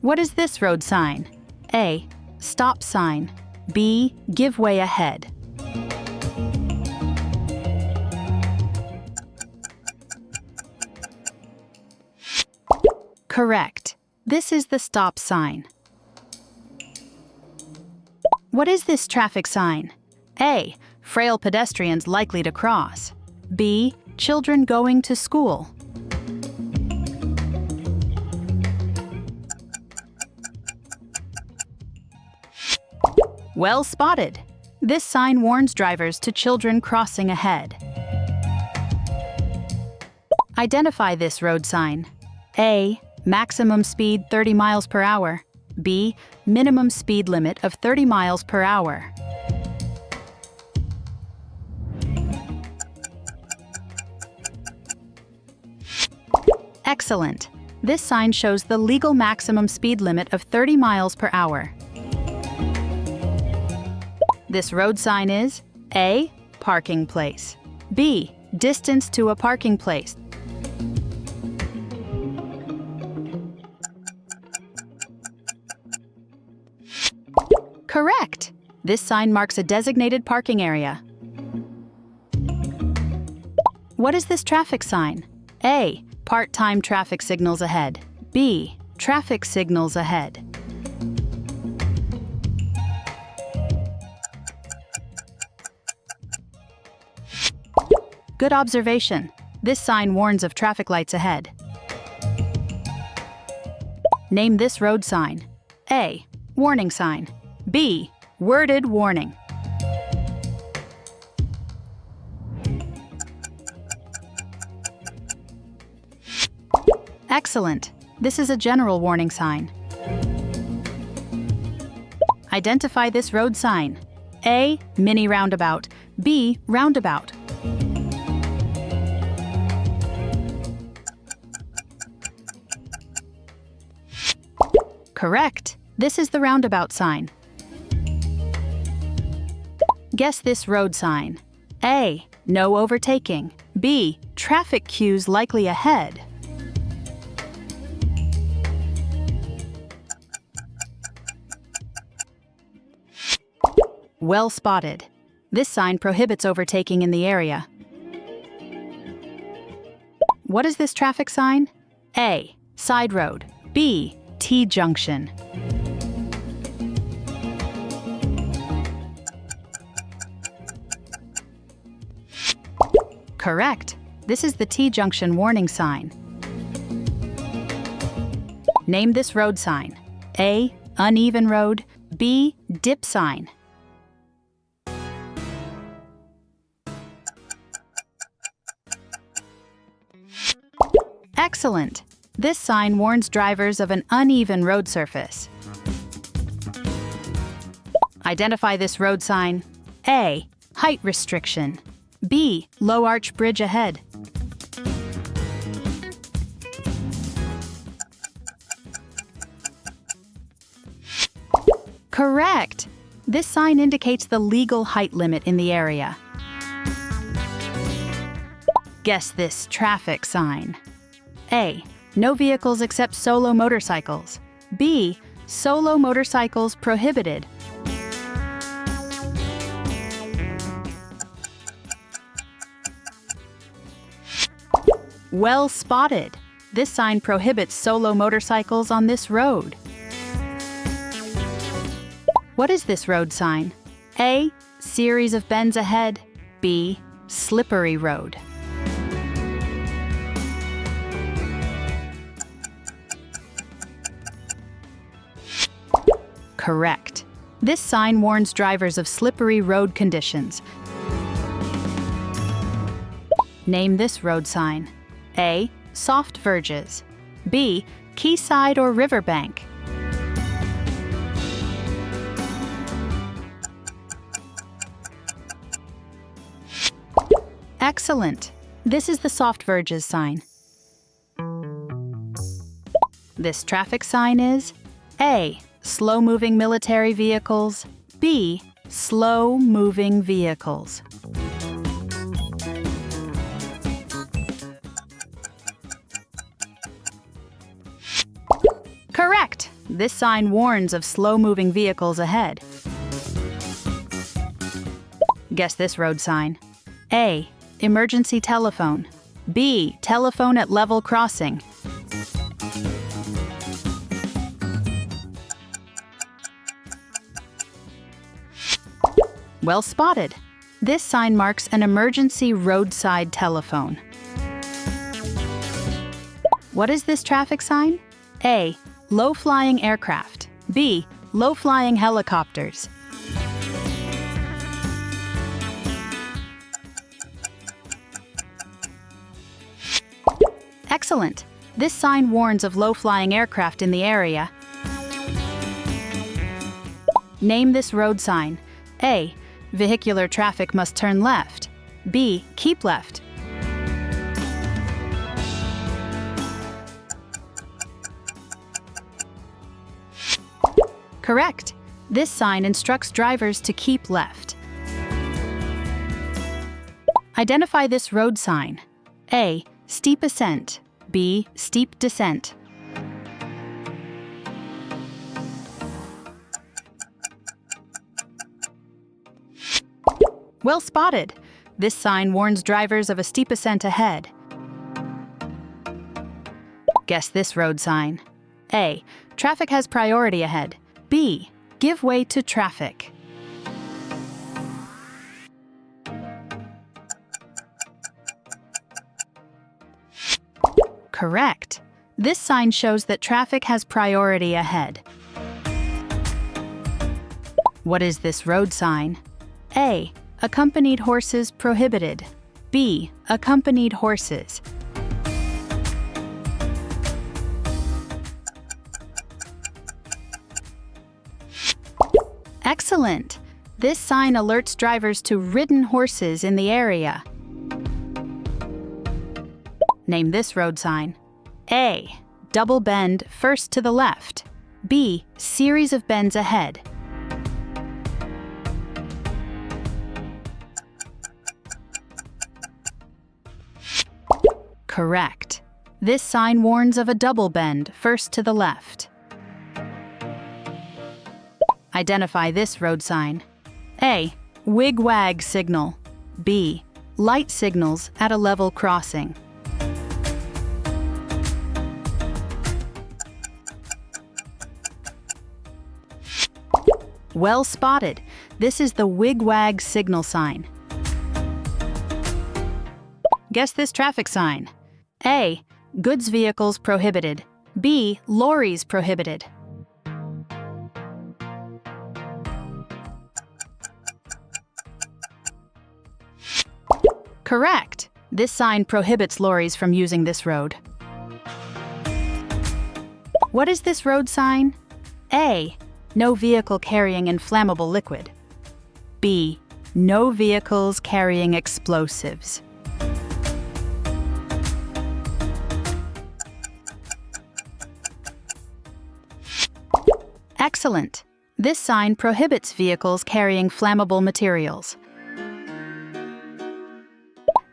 What is this road sign? A. Stop sign. B. Give way ahead. Correct. This is the stop sign. What is this traffic sign? A. Frail pedestrians likely to cross. B. Children going to school. Well spotted. This sign warns drivers to children crossing ahead. Identify this road sign. A. Maximum speed 30 miles per hour. B. Minimum speed limit of 30 miles per hour. Excellent. This sign shows the legal maximum speed limit of 30 miles per hour. This road sign is A. Parking place. B. Distance to a parking place. Correct! This sign marks a designated parking area. What is this traffic sign? A. Part-time traffic signals ahead. B. Traffic signals ahead. Good observation. This sign warns of traffic lights ahead. Name this road sign. A. Warning sign. B. Worded warning. Excellent. This is a general warning sign. Identify this road sign. A. Mini roundabout. B. Roundabout. Correct. This is the roundabout sign. Guess this road sign. A. No overtaking. B. Traffic queues likely ahead. Well spotted. This sign prohibits overtaking in the area. What is this traffic sign? A. Side road. B. T-junction. Correct. This is the T-junction warning sign. Name this road sign. A. Uneven road. B. Dip sign. Excellent. This sign warns drivers of an uneven road surface. Identify this road sign. A. Height restriction. B. Low arch bridge ahead. Correct! This sign indicates the legal height limit in the area. Guess this traffic sign. A. No vehicles except solo motorcycles. B. Solo motorcycles prohibited. Well spotted. This sign prohibits solo motorcycles on this road. What is this road sign? A. Series of bends ahead. B. Slippery road. Correct. This sign warns drivers of slippery road conditions. Name this road sign. A. Soft verges. B. Quayside or riverbank. Excellent. This is the soft verges sign. This traffic sign is A. Slow-moving military vehicles. B. Slow-moving vehicles. Correct! This sign warns of slow-moving vehicles ahead. Guess this road sign. A. Emergency telephone. B. Telephone at level crossing. Well spotted. This sign marks an emergency roadside telephone. What is this traffic sign? A. Low-flying aircraft. B. Low-flying helicopters. Excellent! This sign warns of low-flying aircraft in the area. Name this road sign. A. Vehicular traffic must turn left. B. Keep left. Correct! This sign instructs drivers to keep left. Identify this road sign. A. Steep ascent. B. Steep descent. Well spotted! This sign warns drivers of a steep ascent ahead. Guess this road sign. A. Traffic has priority ahead. B. Give way to traffic. Correct! This sign shows that traffic has priority ahead. What is this road sign? A. Accompanied horses prohibited. B. Accompanied horses. Excellent! This sign alerts drivers to ridden horses in the area. Name this road sign. A. Double bend first to the left. B. Series of bends ahead. Correct. This sign warns of a double bend first to the left. Identify this road sign. A. Wig-wag signal. B. Light signals at a level crossing. Well spotted! This is the wig-wag signal sign. Guess this traffic sign. A. Goods vehicles prohibited. B. Lorries prohibited. Correct! This sign prohibits lorries from using this road. What is this road sign? A. No vehicle carrying inflammable liquid. B. No vehicles carrying explosives. Excellent! This sign prohibits vehicles carrying flammable materials.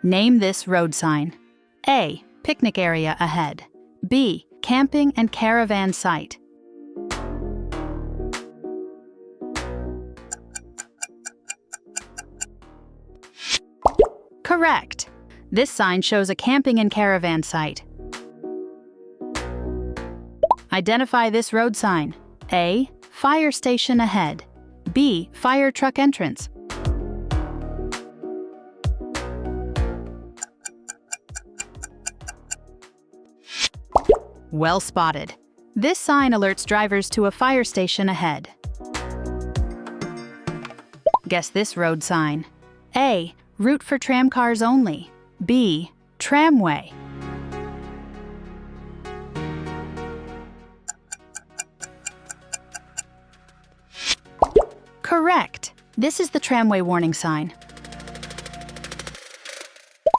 Name this road sign. A. Picnic area ahead. B. Camping and caravan site. Correct! This sign shows a camping and caravan site. Identify this road sign. A. Fire station ahead. B. Fire truck entrance. Well spotted! This sign alerts drivers to a fire station ahead. Guess this road sign. A. Route for tramcars only. B. Tramway. Correct! This is the tramway warning sign.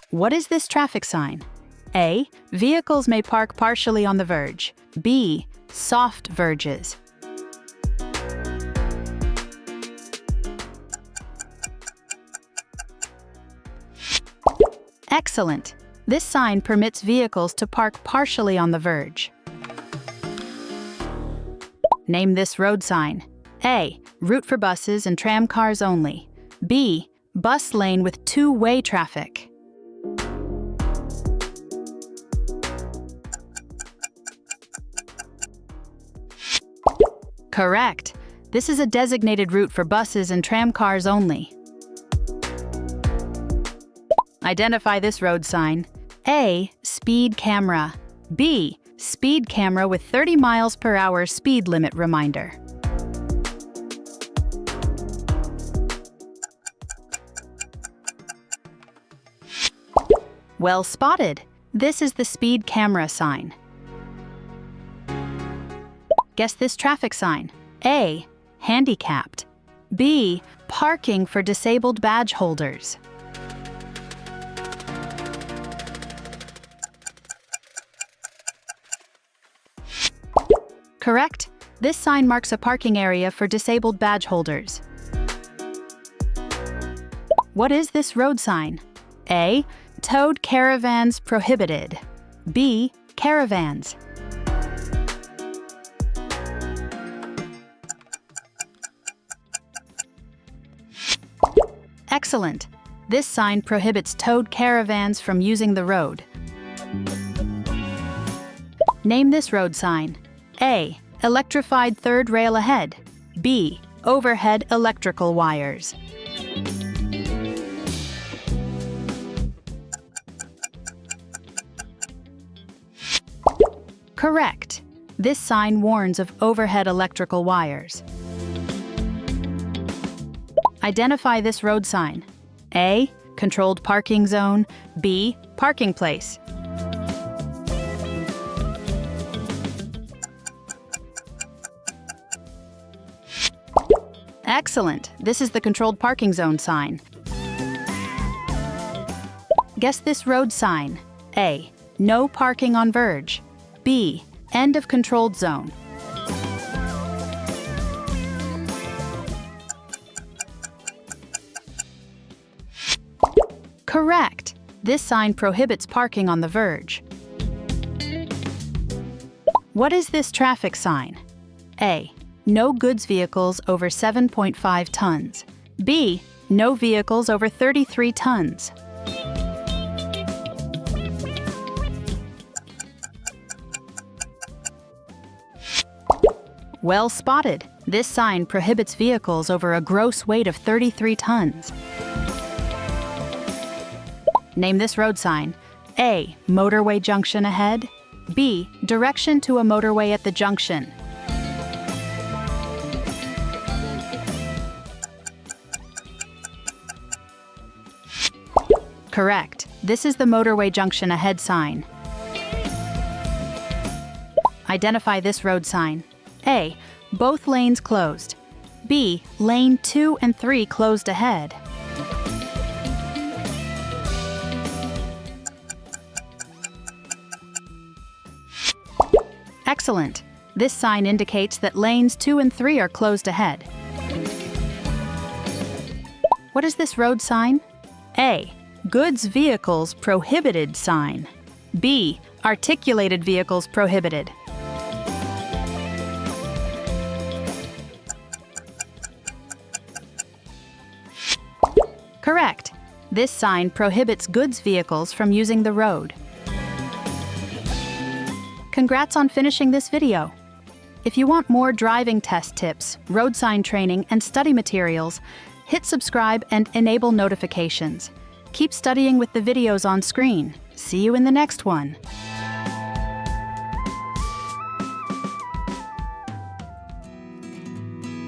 What is this traffic sign? A. Vehicles may park partially on the verge. B. Soft verges. Excellent! This sign permits vehicles to park partially on the verge. Name this road sign. A. Route for buses and tram cars only. B. Bus lane with two-way traffic. Correct. This is a designated route for buses and tram cars only. Identify this road sign. A. Speed camera. B. Speed camera with 30 miles per hour speed limit reminder. Well spotted. This is the speed camera sign. Guess this traffic sign. A. Handicapped. B. Parking for disabled badge holders. Correct. This sign marks a parking area for disabled badge holders. What is this road sign? A. Towed caravans prohibited. B. Caravans. Excellent. This sign prohibits towed caravans from using the road. Name this road sign. A. Electrified third rail ahead. B. Overhead electrical wires. Correct. This sign warns of overhead electrical wires. Identify this road sign. A. Controlled parking zone. B. Parking place. Excellent. This is the controlled parking zone sign. Guess this road sign. A. No parking on verge. B. End of controlled zone. Correct. This sign prohibits parking on the verge. What is this traffic sign? A. No goods vehicles over 7.5 tons. B. No vehicles over 33 tons. Well spotted. This sign prohibits vehicles over a gross weight of 33 tons. Name this road sign. A. Motorway junction ahead. B. Direction to a motorway at the junction. Correct. This is the motorway junction ahead sign. Identify this road sign. A. Both lanes closed. B. Lane 2 and 3 closed ahead. Excellent. This sign indicates that lanes 2 and 3 are closed ahead. What is this road sign? A. Goods vehicles prohibited sign. B. Articulated vehicles prohibited. Correct. This sign prohibits goods vehicles from using the road. Congrats on finishing this video. If you want more driving test tips, road sign training, and study materials, hit subscribe and enable notifications. Keep studying with the videos on screen. See you in the next one.